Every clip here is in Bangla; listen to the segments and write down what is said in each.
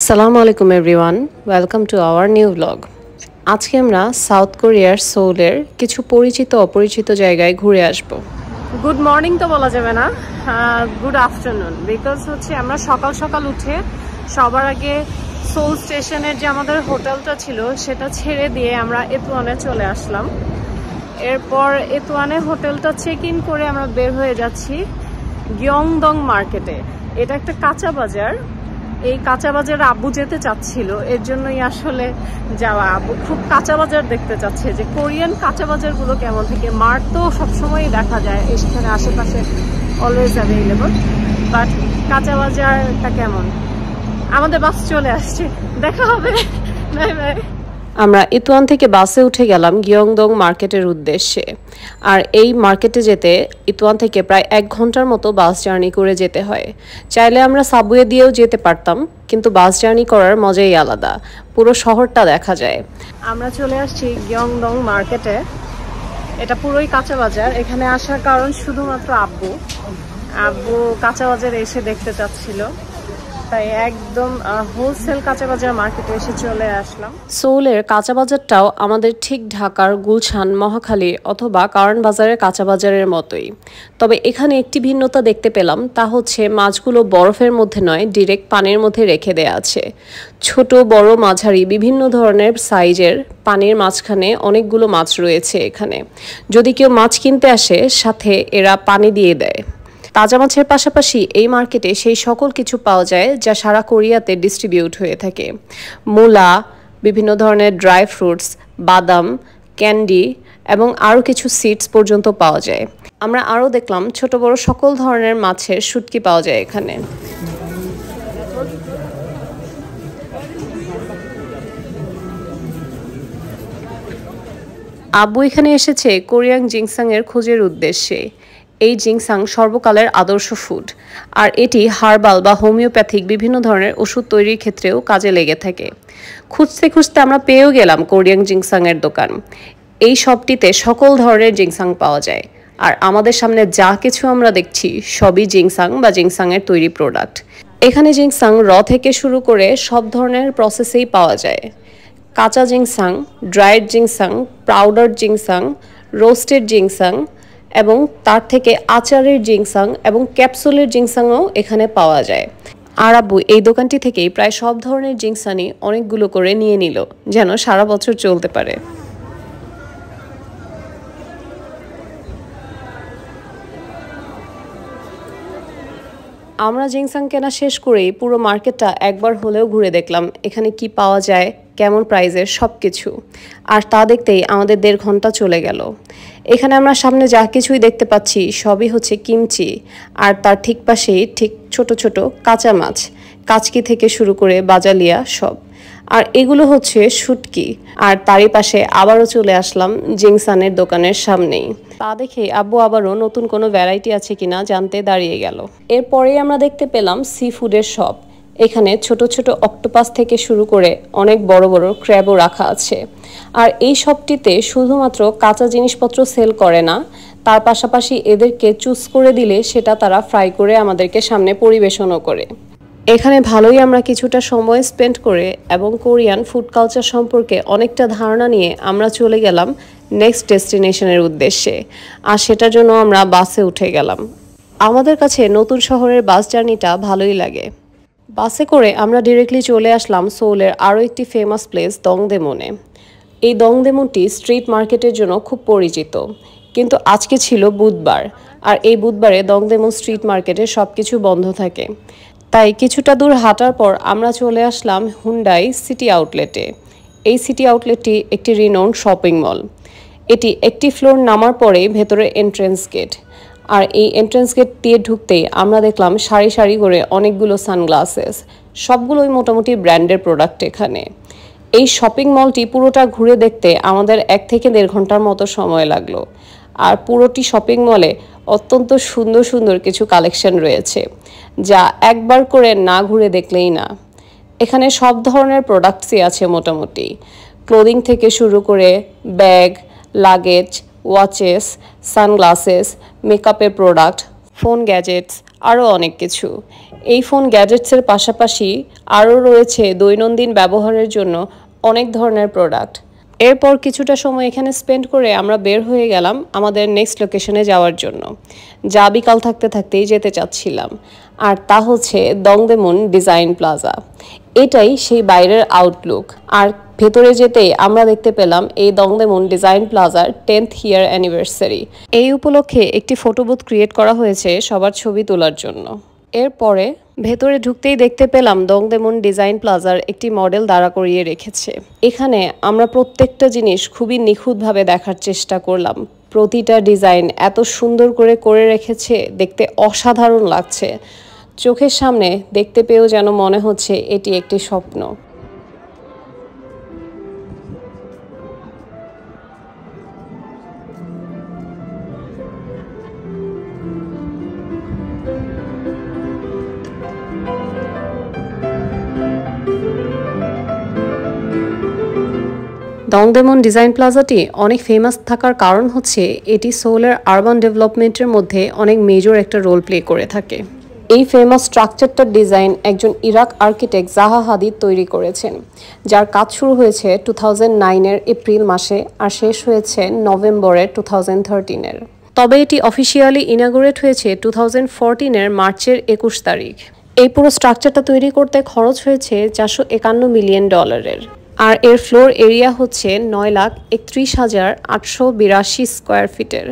আসসালামু আলাইকুম everyone, welcome to our new blog. আজকে আমরা সাউথ কোরিয়ার সোলের কিছু পরিচিত অপরিচিত জায়গায় ঘুরে আসব। গুড মর্নিং তো বলা যাবে না, গুড আফটারনুন, বিকজ আমরা সকাল সকাল উঠে সবার আগে সোল স্টেশনের যে আমাদের হোটেলটা ছিল সেটা ছেড়ে দিয়ে আমরা এতুয়ানে চলে আসলাম। এরপর এতুয়ানে হোটেলটা চেক ইন করে আমরা বের হয়ে যাচ্ছি গিয়ংদং মার্কেটে। এটা একটা কাঁচা বাজার। এই কাঁচা বাজারে আব্বু যেতে চাচ্ছিল, এর জন্যই আসলে যাওয়া। আব্বু খুব কাঁচা বাজার দেখতে চাচ্ছে, যে কোরিয়ান কাঁচা বাজারগুলো কেমন থেকে। মার্ট তো সবসময়ই দেখা যায় এখানে আশেপাশে, অলওয়েজ অ্যাভেলেবল, বাট কাঁচা বাজারটা কেমন। আমাদের বাস চলে আসছে, দেখা হবে, বাই বাই। আমরা ইতুয়ান থেকে বাসে উঠে গেলাম গিয়ংদং মার্কেটের উদ্দেশ্যে। আর এই মার্কেটে যেতে ইতুয়ান থেকে প্রায় 1 ঘন্টার মতো বাস জার্নি করে যেতে হয়। চাইলে আমরা সাবওয়ে দিয়েও যেতে পারতাম, কিন্তু বাস জার্নি করার মজাই আলাদা, পুরো শহরটা দেখা যায়। আমরা চলে আসছি গিয়ংদং মার্কেটে। এটা পুরোই কাঁচা বাজার। এখানে আসার কারণ শুধুমাত্র আব্বু কাঁচা বাজারে এসে দেখতে চাচ্ছিল, তাই একদম হোলসেল কাঁচা বাজার মার্কেটে এসে চলে আসলাম। সোলের কাঁচা বাজারটাও আমাদের ঠিক ঢাকার গুলশান, মহাখালী অথবা কারণ বাজারের কাঁচা বাজারের মতোই। তবে এখানে একটি ভিন্নতা দেখতে পেলাম, তা হচ্ছে মাছগুলো বরফের মধ্যে নয়, ডিরেক্ট পানির মধ্যে রেখে দেয়া আছে। ছোট বড় মাঝারি বিভিন্ন ধরনের সাইজের পানির মাঝখানে অনেকগুলো মাছ রয়েছে এখানে। যদি কেউ মাছ কিনতে আসে, সাথে এরা পানি দিয়ে দেয়। তাজা মাছের পাশাপাশি এই মার্কেটে সেই সকল কিছু পাওয়া যায় যা সারা কোরিয়াতে ডিস্ট্রিবিউট হয়ে থাকে। মূলা, বিভিন্ন ধরনের ড্রাই ফ্রুটস, বাদাম, ক্যান্ডি এবং আরও কিছু সিডস পর্যন্ত পাওয়া যায়। আমরা আরও দেখলাম ছোট বড় সকল ধরনের মাছের শুটকি পাওয়া যায় এখানে। আব্বু এখানে এসেছে কোরিয়ান জিংসাং এর খোঁজের উদ্দেশ্যে। এই জিংসাং সর্বকালের আদর্শ ফুড, আর এটি হার্বাল বা হোমিওপ্যাথিক বিভিন্ন ধরনের ওষুধ তৈরির ক্ষেত্রেও কাজে লেগে থাকে। খুঁজতে খুঁজতে আমরা পেয়েও গেলাম কোরিয়ান জিংসাং এর দোকান। এই শপটিতে সকল ধরনের জিংসাং পাওয়া যায়, আর আমাদের সামনে যা কিছু আমরা দেখছি সবই জিংসাং বা জিংসাং এর তৈরি প্রোডাক্ট। এখানে জিংসাং র থেকে শুরু করে সব ধরনের প্রসেসেই পাওয়া যায়। কাঁচা জিংসাং, ড্রাইড জিংসাং, পাউডার জিংসাং, রোস্টেড জিংসাং এবং তার থেকে আচারের জিংসাং এবং ক্যাপসুলের জিংসাংও এখানে পাওয়া যায়। আর আব্বু এই দোকানটি থেকেই প্রায় সব ধরনের জিংসানি অনেকগুলো করে নিয়ে নিল, যেন সারা বছর চলতে পারে। আমরা জিংসাং কেনা শেষ করেই পুরো মার্কেটটা একবার হলেও ঘুরে দেখলাম, এখানে কি পাওয়া যায়, কেমন প্রাইজের, সব কিছু। আর তা দেখতেই আমাদের 1.5 ঘন্টা চলে গেল। এখানে আমরা সামনে যা কিছুই দেখতে পাচ্ছি সবই হচ্ছে কিমচি, আর তার ঠিক পাশেই ঠিক ছোট ছোট কাঁচা মাছ, কাচকি থেকে শুরু করে বাজালিয়া সব। আর এগুলো হচ্ছে শুটকি। আর তারই পাশে আবারও চলে আসলাম জিংসানের দোকানের সামনেই। তা দেখে আব্বু আবারও নতুন কোনো ভ্যারাইটি আছে কিনা জানতে দাঁড়িয়ে গেল। এরপরেই আমরা দেখতে পেলাম সি ফুডের শপ। এখানে ছোট ছোট অক্টোপাস থেকে শুরু করে অনেক বড় বড় ক্র্যাবও রাখা আছে। আর এই শপটিতে শুধুমাত্র কাঁচা জিনিসপত্র সেল করে না, তার পাশাপাশি এদেরকে চুজ করে দিলে সেটা তারা ফ্রাই করে আমাদেরকে সামনে পরিবেশনও করে। এখানে ভালোই আমরা কিছুটা সময় স্পেন্ড করে এবং কোরিয়ান ফুড কালচার সম্পর্কে অনেকটা ধারণা নিয়ে আমরা চলে গেলাম নেক্সট ডেস্টিনেশনের উদ্দেশ্যে। আর সেটার জন্য আমরা বাসে উঠে গেলাম। আমাদের কাছে নতুন শহরের বাস জার্নিটা ভালোই লাগে। বাসে করে আমরা ডিরেক্টলি চলে আসলাম সোলের আরও একটি ফেমাস প্লেস দংদেমনে। এই দংদেমনটি স্ট্রিট মার্কেটের জন্য খুব পরিচিত, কিন্তু আজকে ছিল বুধবার, আর এই বুধবারে দংদেমন স্ট্রিট মার্কেটে সব কিছু বন্ধ থাকে। তাই কিছুটা দূর হাঁটার পর আমরা চলে আসলাম হুন্ডাই সিটি আউটলেটে। এই সিটি আউটলেটটি একটি রিনোন্ড শপিং মল। এটি একটি ফ্লোর নামার পরেই ভেতরে এন্ট্রেন্স গেট। আর এই এন্ট্রেন্স গেট দিয়ে ঢুকতেই আমরা দেখলাম সারি সারি করে অনেকগুলো সানগ্লাসেস, সবগুলোই মোটামুটি ব্র্যান্ডের প্রোডাক্ট এখানে। এই শপিং মলটি পুরোটা ঘুরে দেখতে আমাদের 1 থেকে 1.5 ঘন্টার মতো সময় লাগলো। আর পুরোটি শপিং মলে অত্যন্ত সুন্দর সুন্দর কিছু কালেকশন রয়েছে, যা একবার করে না ঘুরে দেখলেই না। এখানে সব ধরনের প্রোডাক্টসই আছে মোটামুটি, ক্লোদিং থেকে শুরু করে ব্যাগ, লাগেজ, ওয়াচেস, সানগ্লাসেস, মেকআপের প্রোডাক্ট, ফোন গ্যাজেটস, আরও অনেক কিছু। এই ফোন গ্যাজেটসের পাশাপাশি আরও রয়েছে দৈনন্দিন ব্যবহারের জন্য অনেক ধরনের প্রোডাক্ট। এরপর কিছুটা সময় এখানে স্পেন্ড করে আমরা বের হয়ে গেলাম আমাদের নেক্সট লোকেশনে যাওয়ার জন্য, যা বিকাল থাকতে থাকতেই যেতে চাচ্ছিলাম। আর তা হচ্ছে দংদেমুন ডিজাইন প্লাজা। এটাই সেই বাইরের আউটলুক। আর ভেতরে যেতেই আমরা দেখতে পেলাম এই দংদেমুন ডিজাইন প্লাজার 10th ইয়ার অ্যানিভার্সারি। এই উপলক্ষে একটি ফটো বুথ ক্রিয়েট করা হয়েছে সবার ছবি তোলার জন্য। এরপরে ভেতরে ঢুকতেই দেখতে পেলাম দংদেমুন ডিজাইন প্লাজার একটি মডেল দাঁড়া করিয়ে রেখেছে। এখানে আমরা প্রত্যেকটা জিনিস খুবই নিখুঁতভাবে দেখার চেষ্টা করলাম। প্রতিটা ডিজাইন এত সুন্দর করে রেখেছে, দেখতে অসাধারণ লাগছে। চোখের সামনে দেখতে পেয়েও যেন মনে হচ্ছে এটি একটি স্বপ্ন। দংদেমুন ডিজাইন প্লাজাটি অনেক ফেমাস থাকার কারণ হচ্ছে এটি সোলের আরবান ডেভেলপমেন্টের মধ্যে অনেক মেজর একটা রোল প্লে করে থাকে। এই ফেমাস স্ট্রাকচারটার ডিজাইন একজন ইরাক আর্কিটেক্ট জাহা হাদিদ তৈরি করেছেন, যার কাজ শুরু হয়েছে 2009-এর এপ্রিল মাসে আর শেষ হয়েছে নভেম্বরের 2013-এর। তবে এটি অফিসিয়ালি ইনাগুরেট হয়েছে 2014-এর মার্চের 21 তারিখ। এই পুরো স্ট্রাকচারটা তৈরি করতে খরচ হয়েছে $451 মিলিয়ন। আর এর ফ্লোর এরিয়া হচ্ছে 9,31,882 স্কোয়ার ফিটের।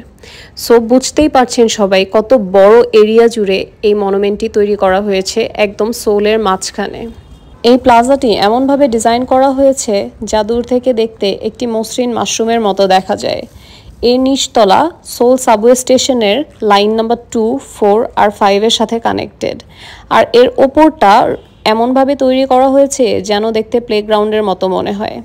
সো বুঝতেই পারছেন সবাই কত বড় এরিয়া জুড়ে এই মনুমেন্টটি তৈরি করা হয়েছে একদম সোলের মাঝখানে। এই প্লাজাটি এমনভাবে ডিজাইন করা হয়েছে যা দূর থেকে দেখতে একটি মসৃণ মাশরুমের মতো দেখা যায়। এর নিচতলা সোল সাবওয়ে স্টেশনের লাইন নাম্বার 2, 4 আর 5-এর সাথে কানেক্টেড। আর এর ওপরটা এমনভাবে তৈরি করা হয়েছে যেন দেখতে প্লেগ্রাউন্ডের মতো মনে হয়।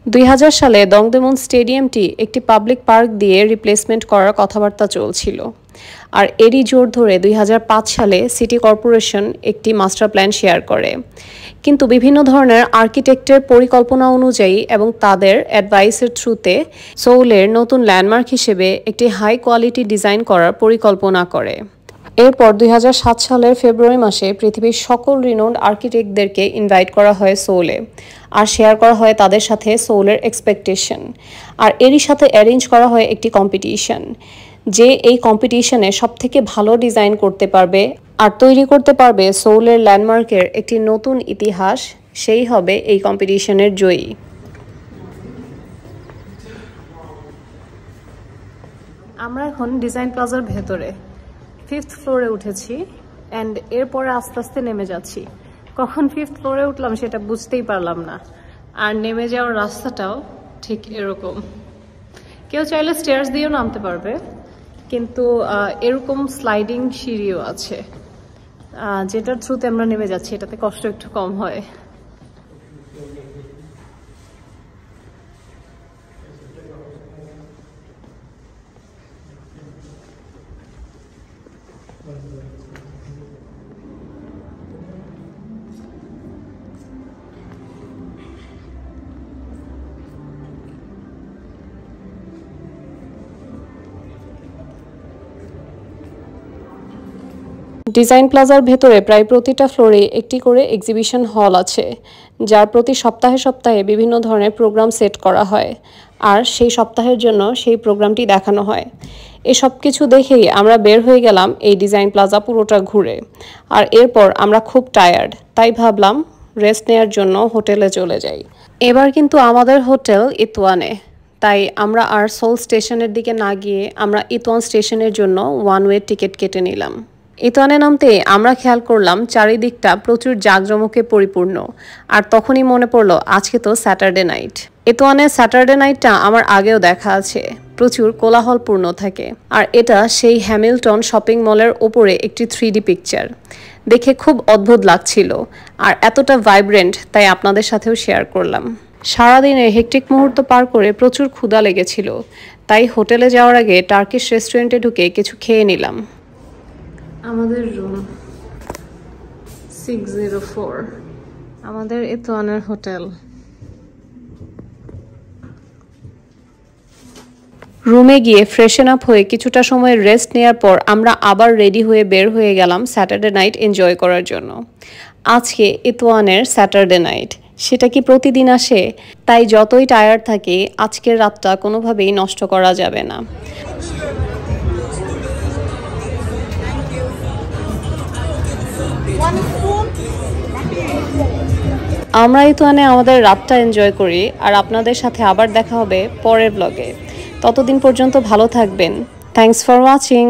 2000 সালে দংদেমুন স্টেডিয়ামটি একটি পাবলিক পার্ক দিয়ে রিপ্লেসমেন্ট করার কথাবার্তা চলছিল। আর এরই জোর ধরে 2005 সালে সিটি কর্পোরেশন একটি মাস্টার প্ল্যান শেয়ার করে। কিন্তু বিভিন্ন ধরনের আর্কিটেক্টের পরিকল্পনা অনুযায়ী এবং তাদের অ্যাডভাইসের থ্রুতে সোলের নতুন ল্যান্ডমার্ক হিসেবে একটি হাই কোয়ালিটি ডিজাইন করার পরিকল্পনা করে। এরপর 2007 সালের ফেব্রুয়ারি মাসে পৃথিবীর সকল রিনোন্ড আর্কিটেক্টদেরকে ইনভাইট করা হয় সোলে, আর শেয়ার করা হয় তাদের সাথে সোলের এক্সপেকটেশন। আর এরই সাথে অ্যারেঞ্জ করা হয় একটি কম্পিটিশন, যে এই কম্পিটিশনে সবথেকে ভালো ডিজাইন করতে পারবে আর তৈরি করতে পারবে সোলের ল্যান্ডমার্কের একটি নতুন ইতিহাস, সেই হবে এই কম্পিটিশনের জয়ী। আমরা এখন ডিজাইন প্লাজার ভেতরে 5th ফ্লোরে উঠেছি অ্যান্ড এরপরে আস্তে আস্তে নেমে যাচ্ছি। কখন 5th ফ্লোরে উঠলাম সেটা বুঝতেই পারলাম না। আর নেমে যাওয়ার রাস্তাটাও ঠিক এরকম। কেউ চাইলে স্টেয়ার্স দিয়েও নামতে পারবে, কিন্তু এরকম স্লাইডিং সিঁড়িও আছে, যেটার থ্রুতে আমরা নেমে যাচ্ছি, এটাতে কষ্ট একটু কম হয়। ডিজাইন প্লাজার ভেতরে প্রায় প্রতিটা ফ্লোরে একটি করে এক্সিবিশন হল আছে, যার প্রতি সপ্তাহে সপ্তাহে বিভিন্ন ধরনের প্রোগ্রাম সেট করা হয় আর সেই সপ্তাহের জন্য সেই প্রোগ্রামটি দেখানো হয়। এসব কিছু দেখেই আমরা বের হয়ে গেলাম এই ডিজাইন প্লাজা পুরোটা ঘুরে। আর এরপর আমরা খুব টায়ার্ড, তাই ভাবলাম রেস্ট নেওয়ার জন্য হোটেলে চলে যাই। এবার কিন্তু আমাদের হোটেল ইতওয়ানে, তাই আমরা আর সোল স্টেশনের দিকে না গিয়ে আমরা ইতওয়ান স্টেশনের জন্য ওয়ান ওয়ে টিকিট কেটে নিলাম। ইতওয়ানে নামতে আমরা খেয়াল করলাম চারিদিকটা প্রচুর জাঁকজমকে পরিপূর্ণ, আর তখনই মনে পড়লো আজকে তো স্যাটারডে নাইট। ইতওয়ানের স্যাটারডে নাইটটা আমার আগেও দেখা আছে, প্রচুর কোলাহলপূর্ণ থাকে। আর এটা সেই হ্যামিল্টন শপিং মলের ওপরে একটি 3D পিকচার, দেখে খুব অদ্ভুত লাগছিল আর এতটা ভাইব্রেন্ট, তাই আপনাদের সাথেও শেয়ার করলাম। সারাদিনের হেকটিক মুহূর্ত পার করে প্রচুর ক্ষুধা লেগেছিল, তাই হোটেলে যাওয়ার আগে টার্কিশ রেস্টুরেন্টে ঢুকে কিছু খেয়ে নিলাম। আমাদের রুম 604, আমাদের ইতওয়ানের হোটেল। রুমে গিয়ে ফ্রেশন আপ হয়ে কিছুটা সময় রেস্ট নেওয়ার পর আমরা আবার রেডি হয়ে বের হয়ে গেলাম স্যাটারডে নাইট এনজয় করার জন্য। আজকে ইতওয়ানের স্যাটারডে নাইট। সেটা কি প্রতিদিন আসে? তাই যতই টায়ার্ড থাকি আজকের রাতটা কোনোভাবেই নষ্ট করা যাবে না। আমরা ইতওয়ানে আমাদের রাতটা এনজয় করি আর আপনাদের সাথে আবার দেখা হবে পরের ব্লগে। ততদিন পর্যন্ত ভালো থাকবেন। Thanks for watching.